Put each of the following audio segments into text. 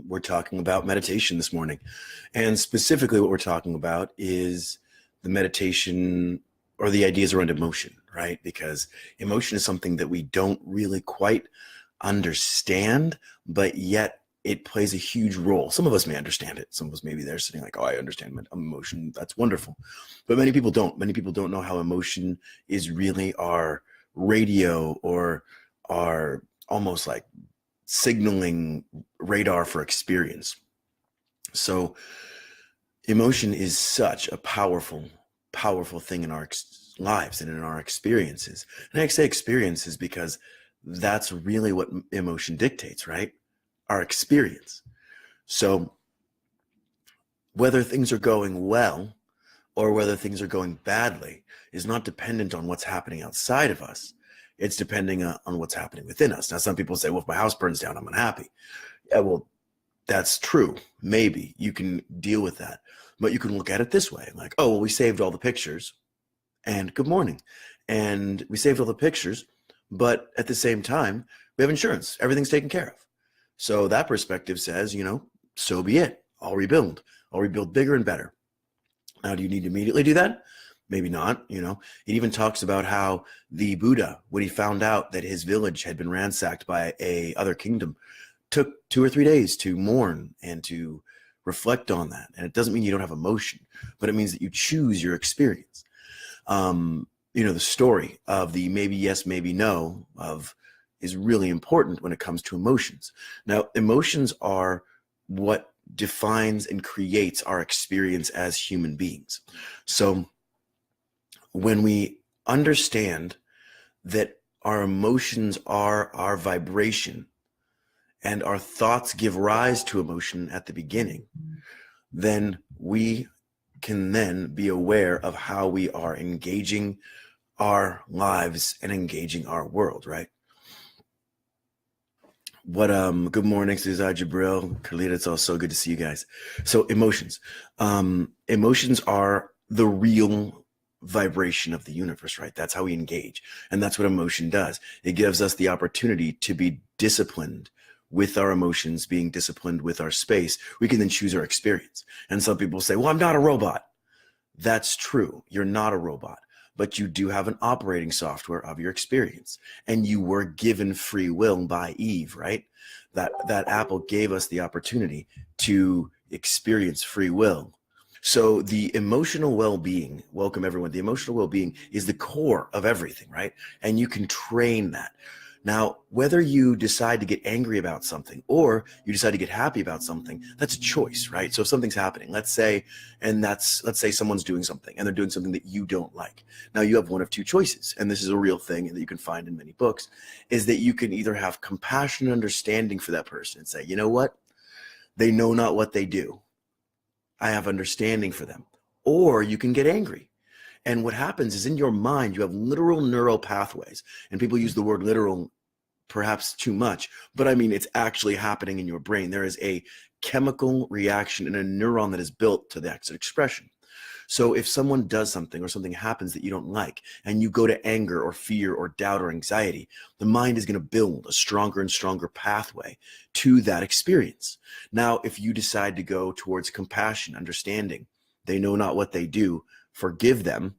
We're talking about meditation this morning. And specifically, what we're talking about is the meditation or the ideas around emotion, right? Because emotion is something that we don't really quite understand, but yet it plays a huge role. Some of us may understand it. Some of us maybe they're sitting like, oh, I understand emotion. That's wonderful. But many people don't. Many people don't know how emotion is really our radio or our almost like signaling radar for experience. So emotion is such a powerful thing in our lives and in our experiences. And I say experiences because that's really what emotion dictates, right? Our experience. So whether things are going well or whether things are going badly is not dependent on what's happening outside of us. It's depending on what's happening within us. Now, some people say, well, if my house burns down, I'm unhappy. Yeah, well, that's true. Maybe you can deal with that. But you can look at it this way, like, oh, well, we saved all the pictures and good morning. And we saved all the pictures, but at the same time, we have insurance. Everything's taken care of. So that perspective says, so be it. I'll rebuild. I'll rebuild bigger and better. Now, do you need to immediately do that? Maybe not. It even talks about how the Buddha, when he found out that his village had been ransacked by a other kingdom, took 2 or 3 days to mourn and to reflect on that. And it doesn't mean you don't have emotion, but it means that you choose your experience. The story of the maybe yes, maybe no is really important when it comes to emotions. Now, emotions are what defines and creates our experience as human beings. So when we understand that our emotions are our vibration and our thoughts give rise to emotion at the beginning, then we can then be aware of how we are engaging our lives and engaging our world, right? Good morning, Suzai, Jabril, Carlita. It's all so good to see you guys. So emotions. Emotions are the real vibration of the universe, right? That's how we engage. And that's what emotion does. It gives us the opportunity to be disciplined with our emotions, being disciplined with our space. We can then choose our experience. And some people say, well, I'm not a robot. That's true. You're not a robot, but you do have an operating software of your experience. And you were given free will by Eve, right? That apple gave us the opportunity to experience free will. So the emotional well-being, welcome everyone, the emotional well-being is the core of everything, right? And you can train that. Now, whether you decide to get angry about something or you decide to get happy about something, that's a choice, right? So if something's happening, let's say someone's doing something and they're doing something that you don't like. Now you have one of two choices, and this is a real thing that you can find in many books, is that you can either have compassion and understanding for that person and say, you know what? They know not what they do. I have understanding for them. Or you can get angry. And what happens is in your mind, you have literal neural pathways. And people use the word literal perhaps too much, but I mean, it's actually happening in your brain. There is a chemical reaction in a neuron that is built to the exit expression. So if someone does something or something happens that you don't like, and you go to anger or fear or doubt or anxiety, the mind is going to build a stronger and stronger pathway to that experience. Now, if you decide to go towards compassion, understanding, they know not what they do, forgive them,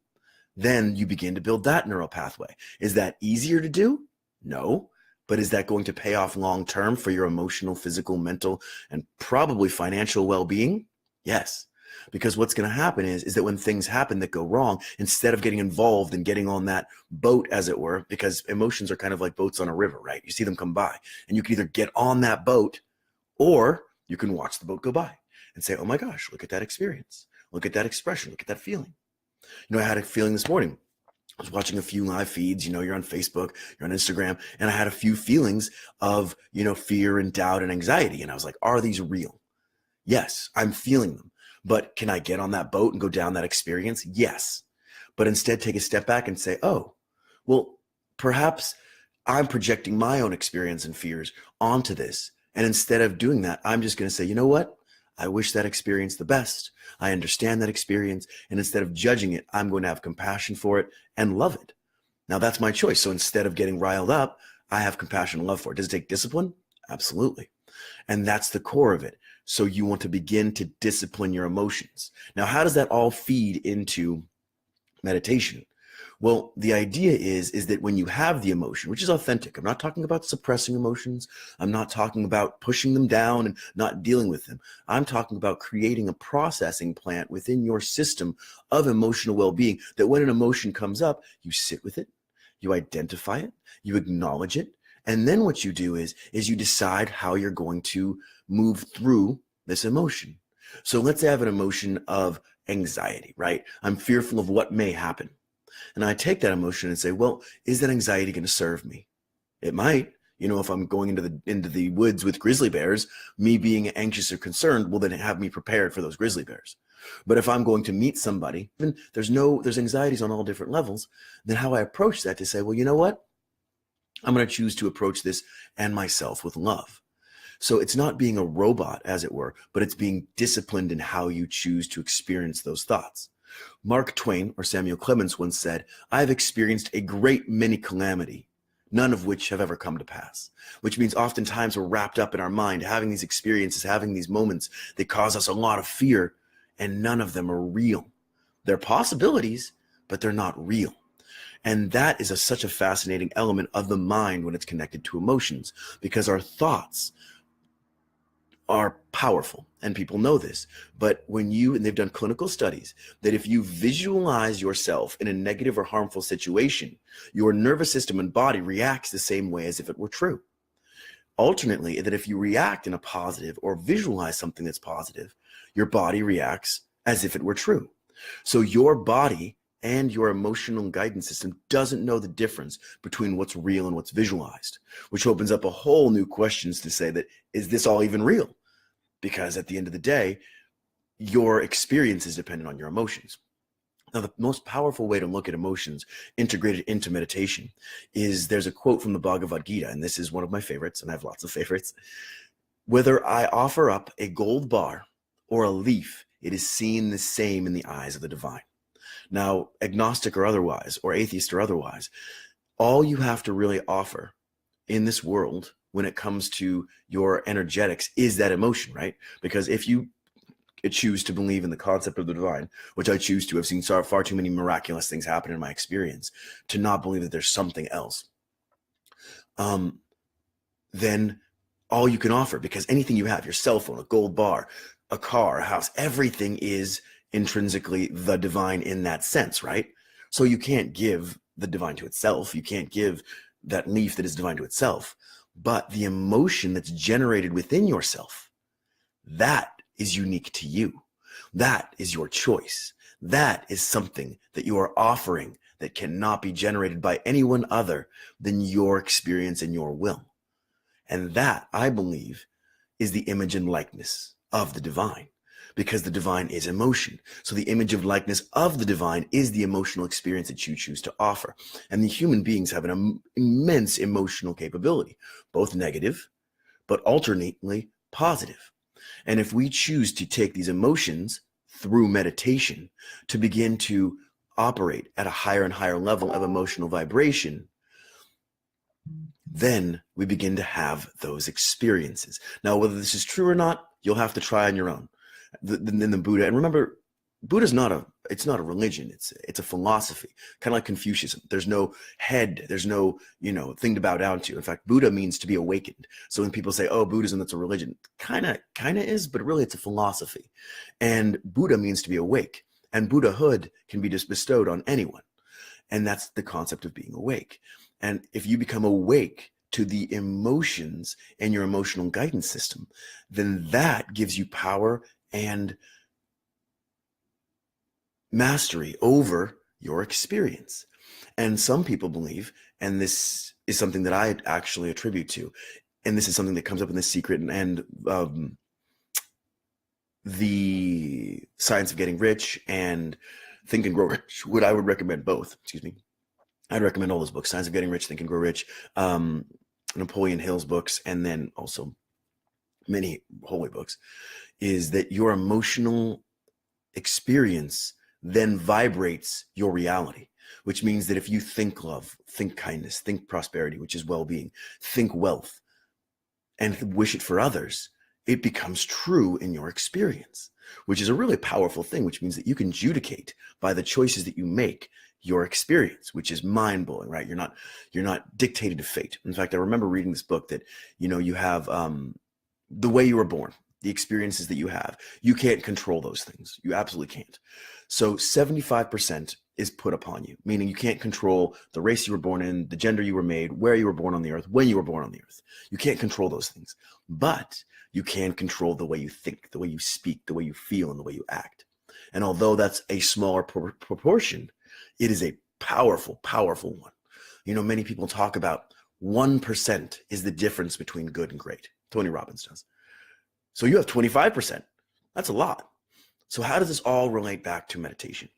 then you begin to build that neural pathway. Is that easier to do? No. But is that going to pay off long-term for your emotional, physical, mental, and probably financial well-being? Yes. Because what's going to happen is that when things happen that go wrong, instead of getting involved and getting on that boat, as it were, because emotions are kind of like boats on a river, right? You see them come by and you can either get on that boat or you can watch the boat go by and say, oh my gosh, look at that experience. Look at that expression. Look at that feeling. I had a feeling this morning. I was watching a few live feeds, you're on Facebook, you're on Instagram, and I had a few feelings of, fear and doubt and anxiety. And I was like, are these real? Yes, I'm feeling them. But can I get on that boat and go down that experience? Yes. But instead take a step back and say, oh, well, perhaps I'm projecting my own experience and fears onto this. And instead of doing that, I'm just going to say, you know what? I wish that experience the best. I understand that experience. And instead of judging it, I'm going to have compassion for it and love it. Now that's my choice. So instead of getting riled up, I have compassion and love for it. Does it take discipline? Absolutely. And that's the core of it. So you want to begin to discipline your emotions. Now, how does that all feed into meditation? Well, the idea is that when you have the emotion, which is authentic, I'm not talking about suppressing emotions. I'm not talking about pushing them down and not dealing with them. I'm talking about creating a processing plant within your system of emotional well-being that when an emotion comes up, you sit with it, you identify it, you acknowledge it, and then what you do is you decide how you're going to move through this emotion. So let's say I have an emotion of anxiety, right? I'm fearful of what may happen. And I take that emotion and say, well, is that anxiety going to serve me? It might. You know, if I'm going into the woods with grizzly bears, me being anxious or concerned will then have me prepared for those grizzly bears. But if I'm going to meet somebody, then there's anxieties on all different levels. Then how I approach that to say, well, you know what? I'm going to choose to approach this and myself with love. So it's not being a robot, as it were, but it's being disciplined in how you choose to experience those thoughts. Mark Twain, or Samuel Clemens, once said, I have experienced a great many calamity, none of which have ever come to pass. Which means oftentimes we're wrapped up in our mind, having these experiences, having these moments that cause us a lot of fear, and none of them are real. They're possibilities, but they're not real. And that is such a fascinating element of the mind when it's connected to emotions, because our thoughts are powerful, and people know this. But and they've done clinical studies, that if you visualize yourself in a negative or harmful situation, your nervous system and body reacts the same way as if it were true. Alternately, that if you react in a positive or visualize something that's positive, your body reacts as if it were true. So your body and your emotional guidance system doesn't know the difference between what's real and what's visualized, which opens up a whole new questions to say that, is this all even real? Because at the end of the day, your experience is dependent on your emotions. Now, the most powerful way to look at emotions integrated into meditation is, there's a quote from the Bhagavad Gita, and this is one of my favorites, and I have lots of favorites. Whether I offer up a gold bar or a leaf, it is seen the same in the eyes of the divine. Now, agnostic or otherwise, or atheist or otherwise, all you have to really offer in this world when it comes to your energetics is that emotion, right? Because if you choose to believe in the concept of the divine, which I choose to, I've seen far too many miraculous things happen in my experience to not believe that there's something else, then all you can offer, because anything you have, your cell phone, a gold bar, a car, a house, everything is intrinsically the divine in that sense, right? So you can't give the divine to itself. You can't give that leaf that is divine to itself. But the emotion that's generated within yourself, that is unique to you. That is your choice. That is something that you are offering that cannot be generated by anyone other than your experience and your will. And that, I believe, is the image and likeness of the divine, because the divine is emotion. So the image of likeness of the divine is the emotional experience that you choose to offer. And the human beings have an immense emotional capability, both negative, but alternately positive. And if we choose to take these emotions through meditation to begin to operate at a higher and higher level of emotional vibration, then we begin to have those experiences. Now, whether this is true or not, you'll have to try on your own. Then the Buddha, and remember, Buddha's not a religion. It's a philosophy, kind of like Confucianism. There's no head. There's no, thing to bow down to. In fact, Buddha means to be awakened. So when people say, oh, Buddhism, that's a religion, kind of is, but really it's a philosophy. And Buddha means to be awake, and Buddhahood can be just bestowed on anyone. And that's the concept of being awake. And if you become awake to the emotions and your emotional guidance system, then that gives you power and mastery over your experience. And some people believe, and this is something that I actually attribute to, and this is something that comes up in The Secret and The Science of Getting Rich and Think and Grow Rich. I would recommend both. I'd recommend all those books: Science of Getting Rich, Think and Grow Rich, Napoleon Hill's books, and then also many holy books. Is that your emotional experience then vibrates your reality, which means that if you think love, think kindness, think prosperity, which is well-being, think wealth, and wish it for others, it becomes true in your experience, which is a really powerful thing, which means that you can judicate by the choices that you make your experience, which is mind-blowing, right? You're not dictated to fate. In fact, I remember reading this book that, you have the way you were born, the experiences that you have. You can't control those things. You absolutely can't. So 75% is put upon you, meaning you can't control the race you were born in, the gender you were made, where you were born on the earth, when you were born on the earth. You can't control those things, but you can control the way you think, the way you speak, the way you feel, and the way you act. And although that's a smaller proportion, it is a powerful, powerful one. Many people talk about 1% is the difference between good and great. Tony Robbins does. So you have 25%. That's a lot. So how does this all relate back to meditation?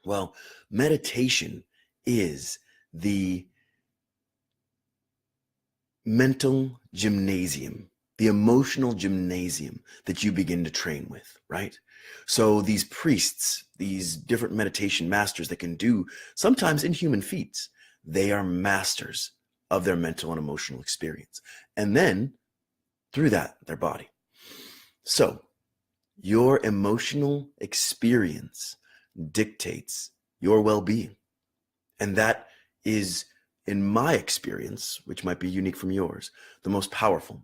Well, meditation is the mental gymnasium, the emotional gymnasium that you begin to train with, right? So these priests, these different meditation masters that can do sometimes inhuman feats, they are masters of their mental and emotional experience. And then through that, their body. So your emotional experience dictates your well-being. And that is, in my experience, which might be unique from yours, the most powerful.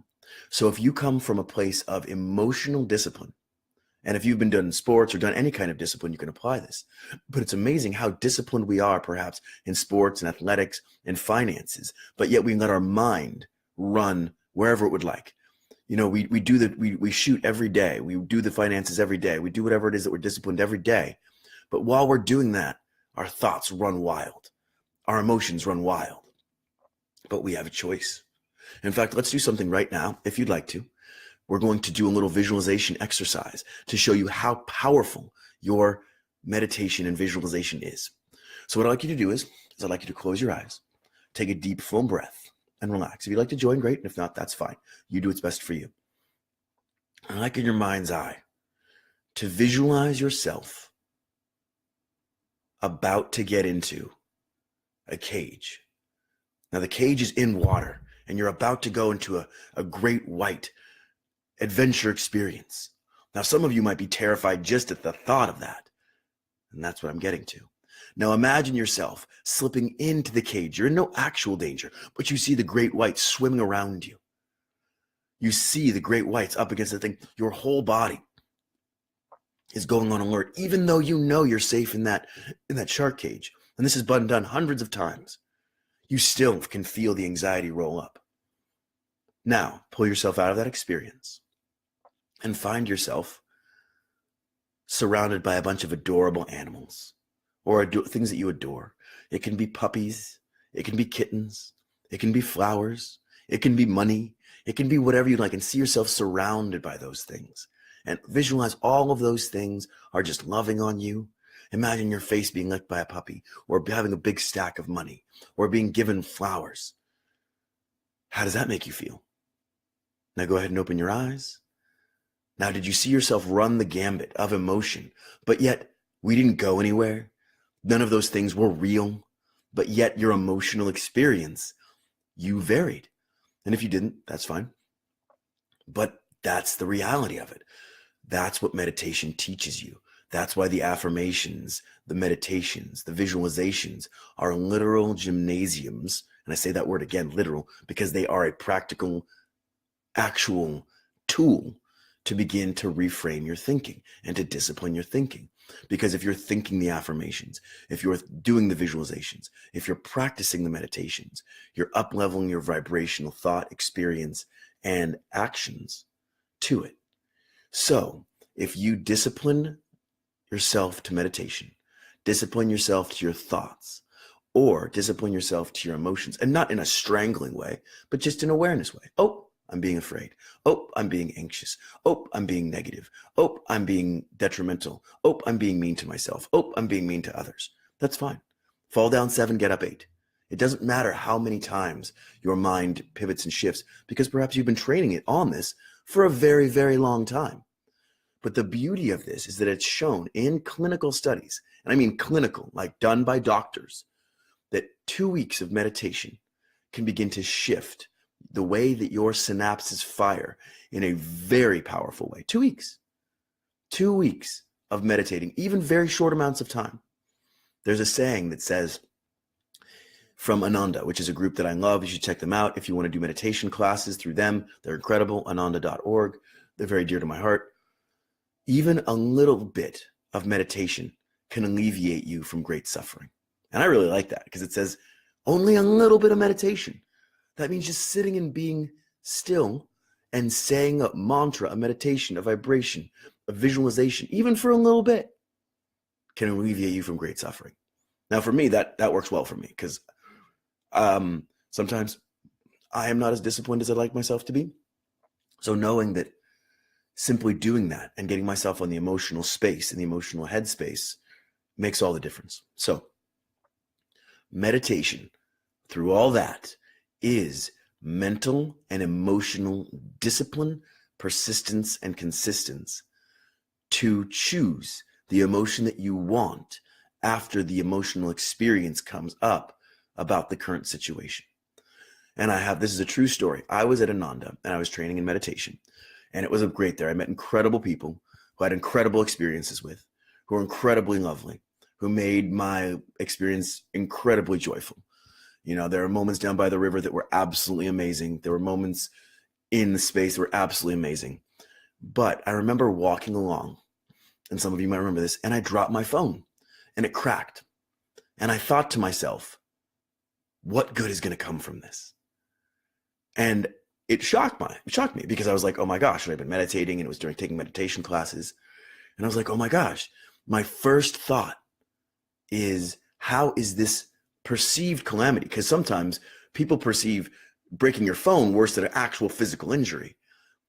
So if you come from a place of emotional discipline, and if you've been done sports or done any kind of discipline, you can apply this. But it's amazing how disciplined we are, perhaps in sports and athletics and finances, but yet we let our mind run wherever it would like. We shoot every day. We do the finances every day. We do whatever it is that we're disciplined every day. But while we're doing that, our thoughts run wild. Our emotions run wild. But we have a choice. In fact, let's do something right now, if you'd like to. We're going to do a little visualization exercise to show you how powerful your meditation and visualization is. So what I'd like you to do is I'd like you to close your eyes, take a deep, full breath, and relax. If you'd like to join, great. And if not, that's fine. You do what's best for you. I'd like in your mind's eye to visualize yourself about to get into a cage. Now the cage is in water and you're about to go into a great white adventure experience. Now some of you might be terrified just at the thought of that. And that's what I'm getting to. Now imagine yourself slipping into the cage. You're in no actual danger, but you see the great whites swimming around you. You see the great whites up against the thing. Your whole body is going on alert, even though you know you're safe in that shark cage. And this has been done hundreds of times. You still can feel the anxiety roll up. Now, pull yourself out of that experience and find yourself surrounded by a bunch of adorable animals or things that you adore. It can be puppies. It can be kittens. It can be flowers. It can be money. It can be whatever you like, and see yourself surrounded by those things. And visualize all of those things are just loving on you. Imagine your face being licked by a puppy, or having a big stack of money, or being given flowers. How does that make you feel? Now go ahead and open your eyes. Now, did you see yourself run the gambit of emotion, but yet we didn't go anywhere? None of those things were real, but yet your emotional experience, you varied. And if you didn't, that's fine. But that's the reality of it. That's what meditation teaches you. That's why the affirmations, the meditations, the visualizations are literal gymnasiums. And I say that word again, literal, because they are a practical, actual tool to begin to reframe your thinking and to discipline your thinking. Because if you're thinking the affirmations, if you're doing the visualizations, if you're practicing the meditations, you're up-leveling your vibrational thought, experience, and actions to it. So if you discipline yourself to meditation, discipline yourself to your thoughts, or discipline yourself to your emotions, and not in a strangling way, but just in awareness way. Oh, I'm being afraid. Oh, I'm being anxious. Oh, I'm being negative. Oh, I'm being detrimental. Oh, I'm being mean to myself. Oh, I'm being mean to others. That's fine. Fall down 7, get up 8. It doesn't matter how many times your mind pivots and shifts, because perhaps you've been training it on this for a very, very long time. But the beauty of this is that it's shown in clinical studies, and I mean clinical, like done by doctors, that 2 weeks of meditation can begin to shift the way that your synapses fire in a very powerful way. 2 weeks. 2 weeks of meditating, even very short amounts of time. There's a saying that says, from Ananda, which is a group that I love. You should check them out if you want to do meditation classes through them. They're incredible, ananda.org. They're very dear to my heart. Even a little bit of meditation can alleviate you from great suffering. And I really like that because it says only a little bit of meditation. That means just sitting and being still and saying a mantra, a meditation, a vibration, a visualization, even for a little bit, can alleviate you from great suffering. Now, for me, that works well for me because sometimes I am not as disciplined as I'd like myself to be. So knowing that simply doing that and getting myself on the emotional space and the emotional headspace makes all the difference. So meditation, through all that, is mental and emotional discipline, persistence, and consistency to choose the emotion that you want after the emotional experience comes up about the current situation. And this is a true story. I was at Ananda and I was training in meditation, and it was great there. I met incredible people who I had incredible experiences with, who were incredibly lovely, who made my experience incredibly joyful. There are moments down by the river that were absolutely amazing. There were moments in the space that were absolutely amazing. But I remember walking along, and some of you might remember this, and I dropped my phone and it cracked. And I thought to myself, what good is going to come from this? And it shocked me because I was like, oh my gosh, I've been meditating, and it was during taking meditation classes. And I was like, oh my gosh, my first thought is, how is this perceived calamity? Because sometimes people perceive breaking your phone worse than an actual physical injury.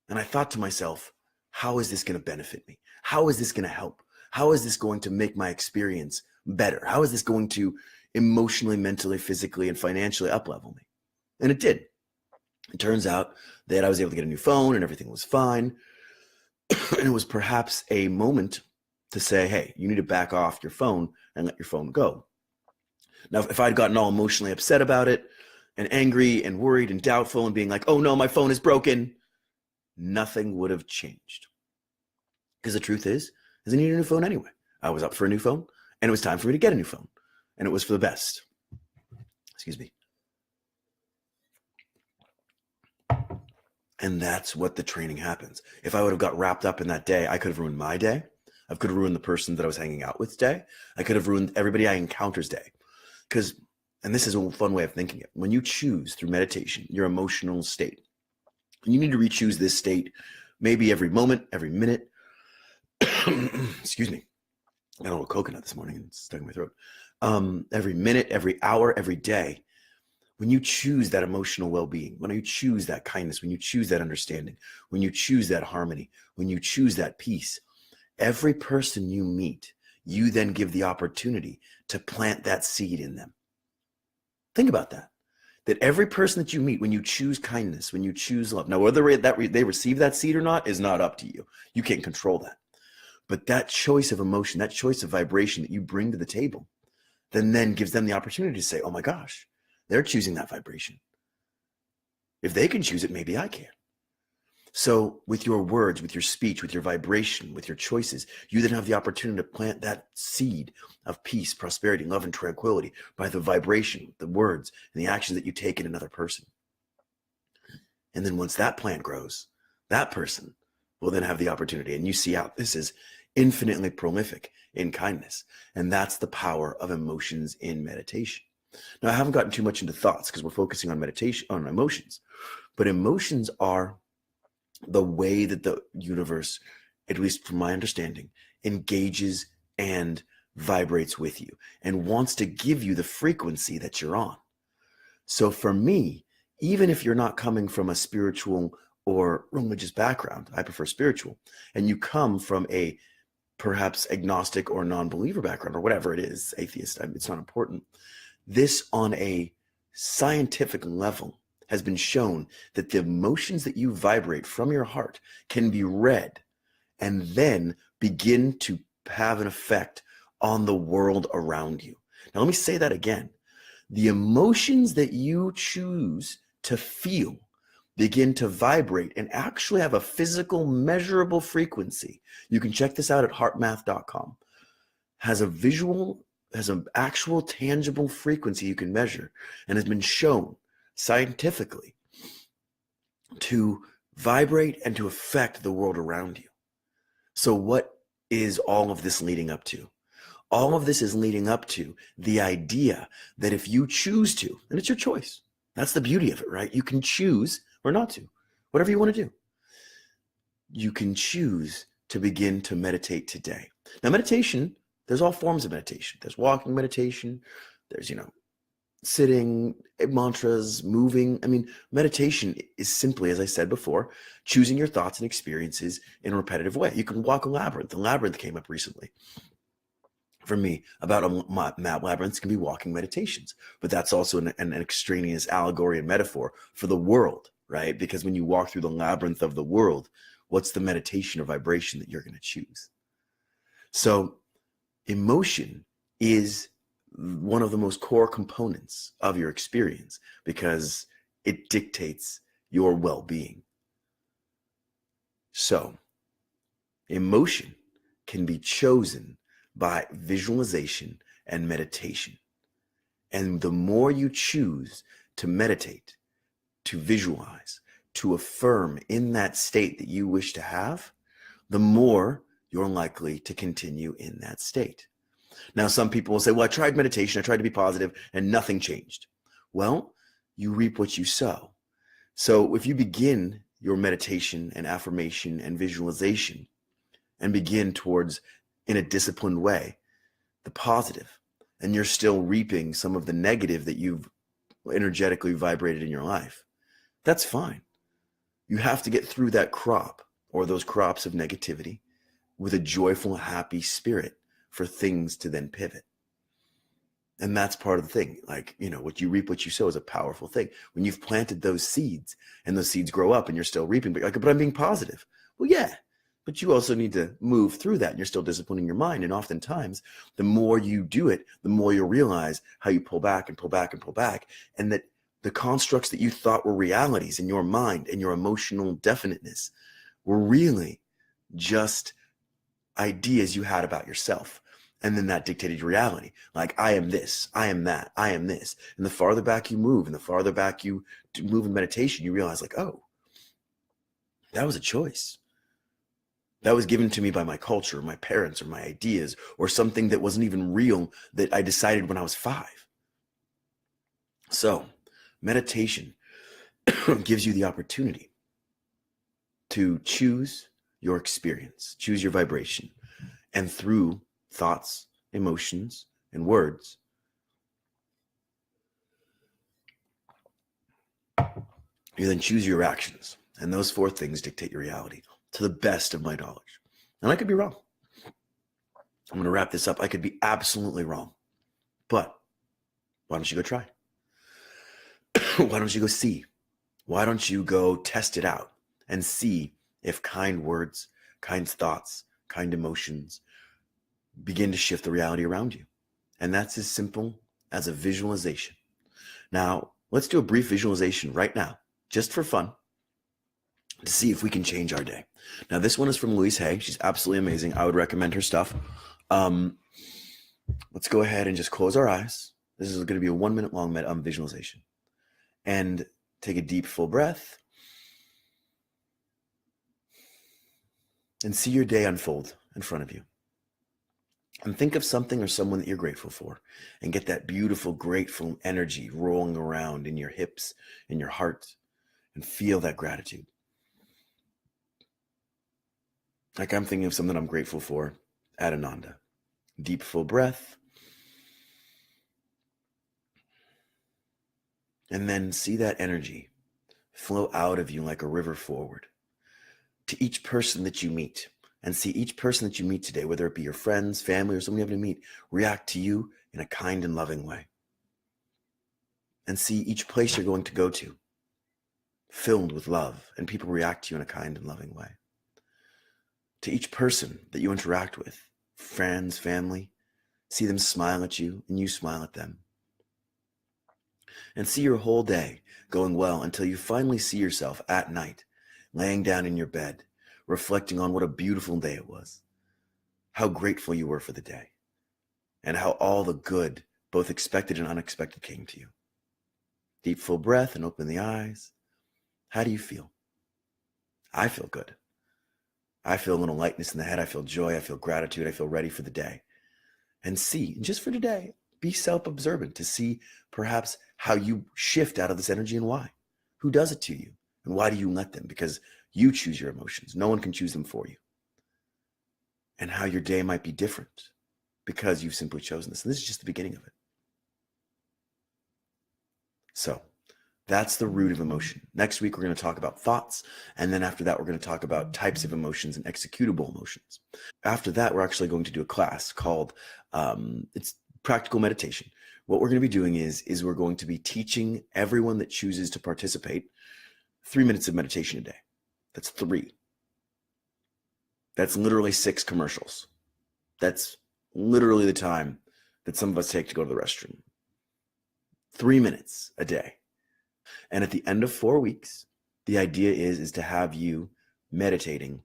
And I thought to myself, how is this going to benefit me? How is this going to help? How is this going to make my experience better? How is this going to emotionally, mentally, physically, and financially up-level me? And it did. It turns out that I was able to get a new phone and everything was fine. And it was perhaps a moment to say, hey, you need to back off your phone and let your phone go. Now, if I'd gotten all emotionally upset about it and angry and worried and doubtful and being like, oh no, my phone is broken, nothing would have changed. Because the truth is I needed a new phone anyway. I was up for a new phone, and it was time for me to get a new phone. And it was for the best. Excuse me. And that's what the training happens. If I would have got wrapped up in that day, I could have ruined my day. I could have ruined the person that I was hanging out with's day. I could have ruined everybody I encounter's day. And this is a fun way of thinking it. When you choose through meditation, your emotional state, and you need to re-choose this state maybe every moment, every minute. Excuse me. I got a little coconut this morning and it's stuck in my throat. Every minute, every hour, every day. When you choose that emotional well-being, when you choose that kindness, when you choose that understanding, when you choose that harmony, when you choose that peace, every person you meet, you then give the opportunity to plant that seed in them. Think about that. That every person that you meet, when you choose kindness, when you choose love, now whether they receive that seed or not is not up to you. You can't control that. But that choice of emotion, that choice of vibration that you bring to the table, then gives them the opportunity to say, oh my gosh, they're choosing that vibration. If they can choose it, maybe I can. So with your words, with your speech, with your vibration, with your choices, you then have the opportunity to plant that seed of peace, prosperity, love, and tranquility by the vibration, the words, and the actions that you take in another person. And then once that plant grows, that person will then have the opportunity. And you see how this is infinitely prolific in kindness. And that's the power of emotions in meditation. Now, I haven't gotten too much into thoughts because we're focusing on meditation, on emotions. But emotions are the way that the universe, at least from my understanding, engages and vibrates with you and wants to give you the frequency that you're on. So for me, even if you're not coming from a spiritual or religious background, I prefer spiritual, and you come from a perhaps agnostic or non-believer background or whatever it is, atheist, it's not important. This on a scientific level has been shown that the emotions that you vibrate from your heart can be read and then begin to have an effect on the world around you. Now, let me say that again. The emotions that you choose to feel begin to vibrate and actually have a physical, measurable frequency. You can check this out at heartmath.com. Has an actual tangible frequency you can measure and has been shown scientifically to vibrate and to affect the world around you. So what is all of this leading up to? All of this is leading up to the idea that if you choose to, and it's your choice, that's the beauty of it, right? You can choose or not to, whatever you want to do. You can choose to begin to meditate today. Now, meditation, there's all forms of meditation. There's walking meditation. There's, sitting, mantras, moving. I mean, meditation is simply, as I said before, choosing your thoughts and experiences in a repetitive way. You can walk a labyrinth. The labyrinth came up recently for me about a map. Labyrinths can be walking meditations, but that's also an extraneous allegory and metaphor for the world, right? Because when you walk through the labyrinth of the world, what's the meditation or vibration that you're going to choose? So emotion is one of the most core components of your experience because it dictates your well-being. So emotion can be chosen by visualization and meditation. And the more you choose to meditate, to visualize, to affirm in that state that you wish to have, the more you're likely to continue in that state. Now, some people will say, well, I tried meditation, I tried to be positive, and nothing changed. Well, you reap what you sow. So if you begin your meditation and affirmation and visualization and begin towards, in a disciplined way, the positive, and you're still reaping some of the negative that you've energetically vibrated in your life, that's fine. You have to get through that crop or those crops of negativity with a joyful, happy spirit for things to then pivot. And that's part of the thing. Like, what you reap, what you sow is a powerful thing. When you've planted those seeds and those seeds grow up and you're still reaping, but I'm being positive. Well, yeah, but you also need to move through that and you're still disciplining your mind. And oftentimes the more you do it, the more you'll realize how you pull back and pull back and pull back. And that the constructs that you thought were realities in your mind and your emotional definiteness were really just ideas you had about yourself. And then that dictated your reality. Like, I am this, I am that, I am this. And the farther back you move and the farther back you move in meditation, you realize like, oh, that was a choice. That was given to me by my culture, my parents, or my ideas, or something that wasn't even real that I decided when I was 5. So meditation gives you the opportunity to choose your experience, choose your vibration, and through thoughts, emotions, and words, you then choose your actions. And those 4 things dictate your reality to the best of my knowledge. And I could be wrong. I'm going to wrap this up. I could be absolutely wrong. But why don't you go try? Why don't you go see? Why don't you go test it out and see if kind words, kind thoughts, kind emotions begin to shift the reality around you? And that's as simple as a visualization. Now, let's do a brief visualization right now, just for fun, to see if we can change our day. Now, this one is from Louise Hay. She's absolutely amazing. I would recommend her stuff. Let's go ahead and just close our eyes. This is going to be a 1-minute long visualization. And take a deep, full breath. And see your day unfold in front of you. And think of something or someone that you're grateful for. And get that beautiful, grateful energy rolling around in your hips, in your heart. And feel that gratitude. Like I'm thinking of something I'm grateful for at Ananda. Deep, full breath. And then see that energy flow out of you like a river forward to each person that you meet. And see each person that you meet today, whether it be your friends, family, or someone you happen to meet, react to you in a kind and loving way. And see each place you're going to go to filled with love, and people react to you in a kind and loving way. To each person that you interact with, friends, family, see them smile at you and you smile at them. and see your whole day going well until you finally see yourself at night, laying down in your bed, reflecting on what a beautiful day it was, how grateful you were for the day, and how all the good, both expected and unexpected, came to you. Deep, full breath and open the eyes. How do you feel? I feel good. I feel a little lightness in the head. I feel joy. I feel gratitude. I feel ready for the day. And see, just for today, be self-observant to see perhaps how you shift out of this energy and why. Who does it to you? And why do you let them? Because you choose your emotions. No one can choose them for you. And how your day might be different because you've simply chosen this. And this is just the beginning of it. So that's the root of emotion. Next week, we're going to talk about thoughts. And then after that, we're going to talk about types of emotions and executable emotions. After that, we're actually going to do a class called it's practical meditation. What we're going to be doing is we're going to be teaching everyone that chooses to participate 3 minutes of meditation a day. That's 3. That's literally 6 commercials. That's literally the time that some of us take to go to the restroom. 3 minutes a day. And at the end of 4 weeks, the idea is to have you meditating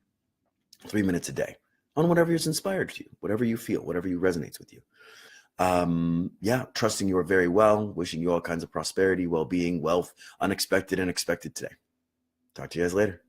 3 minutes a day on whatever is inspired to you, whatever you feel, whatever resonates with you. Trusting you are very well, wishing you all kinds of prosperity, well-being, wealth, unexpected and expected today. Talk to you guys later.